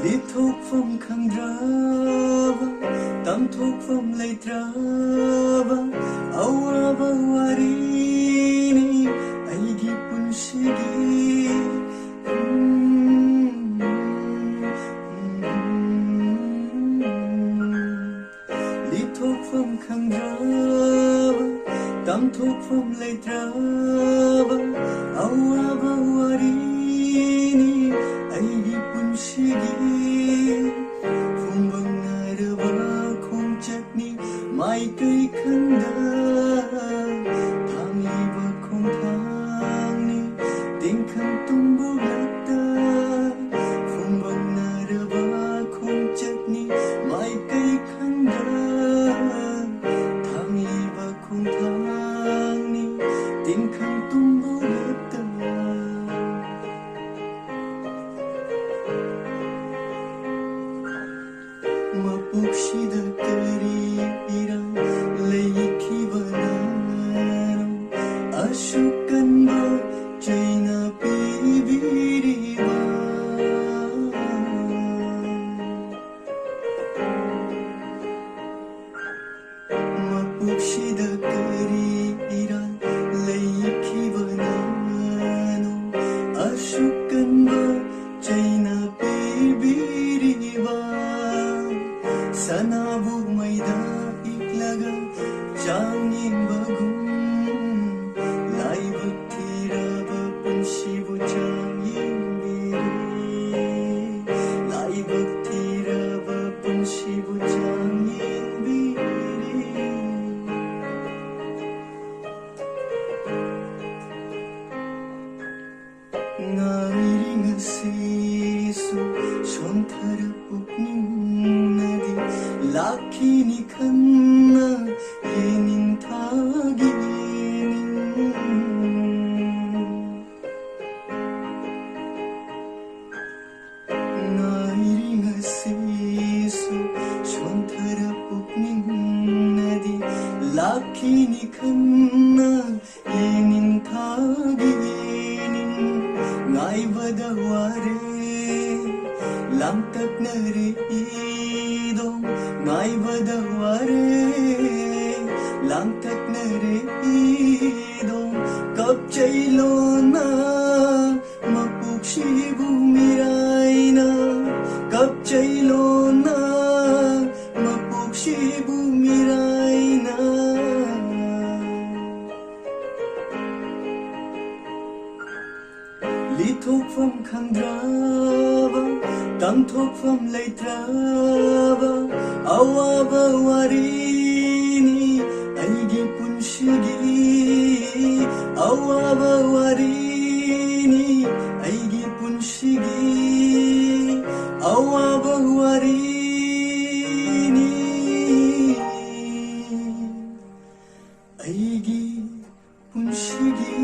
ꯂꯤꯊꯣꯛꯐꯝ ꯈꯪꯗ꯭ꯔꯕ ꯇꯝꯊꯣꯛꯐꯝ ꯂꯩꯇ꯭ꯔꯕ ꯑꯋꯥꯕ ꯋꯥꯔꯤꯅꯤ ꯑꯩꯒꯤ ꯄꯨꯟꯁꯤꯒꯤ ꯂꯤꯊꯣꯛꯐꯝ ꯈꯪꯗ꯭ꯔꯕ ꯇꯝꯊꯣꯛꯐꯝ ꯂꯩꯇ꯭ꯔꯕ ꯑꯋꯥꯕ ꯋꯥꯔꯤꯅꯤ ꯑꯩꯒꯤ ꯄꯨꯟꯁꯤꯒꯤ ꯐꯨꯡꯕꯪꯅꯔꯕ ꯈꯣꯡꯆꯠꯅꯤ ꯃꯥꯏꯀꯩ ꯈꯪꯗ ꯊꯥꯡꯂꯤꯕ ꯈꯣꯡꯊꯥꯡꯅꯤ ꯇꯤꯡꯈꯪ ꯇꯨꯝꯕꯨꯔꯛꯇ ꯐꯨꯡꯕꯪꯅꯔꯕ ꯈꯣꯡꯆꯠꯅꯤ ꯃꯥꯏꯀꯩ ꯈꯪꯗ ꯊꯥꯡꯂꯤꯕ ꯈꯣꯡꯊꯥꯡꯅꯤ ꯇꯤꯡꯈꯪ ꯇꯨꯝꯕꯨꯔꯛꯇ ꯃꯄꯣꯛꯁꯤꯗ ꯀꯔꯤ ꯏꯔꯥꯡ ꯂꯩꯈꯤꯕꯅꯣ ꯑꯁꯨꯛ ꯀꯟꯕ ꯆꯩꯅ ꯄꯤꯕꯤꯔꯤꯕ ꯃꯄꯣꯛꯁꯤꯗ ꯀꯔꯤ ꯏꯔꯥꯡ ꯂꯩꯈꯤꯕꯅꯣ ꯑꯁꯨꯛ ꯀꯟꯕ ꯆꯩꯅ ꯄꯤꯕꯤꯔꯤꯕ ꯁꯅꯥꯕꯨ ꯃꯩꯗ ꯏꯛꯂꯒ ꯆꯥꯡ ꯌꯦꯡꯕꯒꯨꯝ ꯂꯥꯏꯕꯛ ꯊꯤꯔꯕ ꯄꯨꯟꯁꯤꯕꯨ ꯆꯥꯡ ꯌꯦꯡꯕꯤꯔꯦ ꯂꯥꯏꯕꯛ ꯊꯤꯔꯕ ꯄꯨꯟꯁꯤꯕꯨ ꯆꯥꯡ ꯌꯦꯡꯕꯤꯔꯦ ꯉꯥꯏꯔꯤ ꯉꯁꯤꯁꯨ ꯁꯣꯟꯊꯔ ꯄꯨꯛꯅꯤꯡꯅꯗꯤ ꯂꯥꯛꯈꯤꯅꯤ ꯈꯟꯅ ꯌꯦꯅꯤꯡꯊꯥꯒꯤ ꯉꯥꯏꯔꯤ ꯉꯁꯤꯁꯨ ꯁꯣꯟꯊꯔ ꯄꯨꯛꯅꯤꯡꯅꯗꯤ ꯂꯥꯛꯈꯤꯅꯤ ꯈꯟꯅ ꯌꯦꯅꯤꯡꯊꯥꯒꯤ ꯉꯥꯏꯕꯗ ꯋꯥꯔꯦ ꯂꯥꯡꯇꯛꯅꯔꯦ ꯏꯗꯣꯝ ꯉꯥꯏꯕꯗ ꯋꯥꯔꯦ ꯂꯥꯡꯇꯛꯅꯔꯦ ꯏꯗꯣꯝ ꯀꯞꯆꯩꯂꯣꯅ ꯃꯄꯣꯛꯁꯤꯕꯨ ꯃꯤꯔꯥꯏꯅ ꯀꯞꯆꯩꯂꯣꯅ ꯃꯄꯣꯛꯁꯤꯕꯨ ꯃꯤꯔꯥꯏꯅ ꯂꯤꯊꯣꯛꯐꯝ ꯈꯪꯗ꯭ꯔꯕ ꯇꯝꯊꯣꯛꯐꯝ ꯂꯩꯇ꯭ꯔꯕ ꯑꯋꯥꯕ ꯋꯥꯔꯤꯅꯤ ꯑꯩꯒꯤ ꯄꯨꯟꯁꯤꯒꯤ ꯑꯋꯥꯕ ꯋꯥꯔꯤꯅꯤ ꯑꯩꯒꯤ ꯄꯨꯟꯁꯤꯒꯤ ꯑꯋꯥꯕ ꯋꯥꯔꯤꯅꯤ ꯑꯩꯒꯤ ꯄꯨꯟꯁꯤꯒꯤ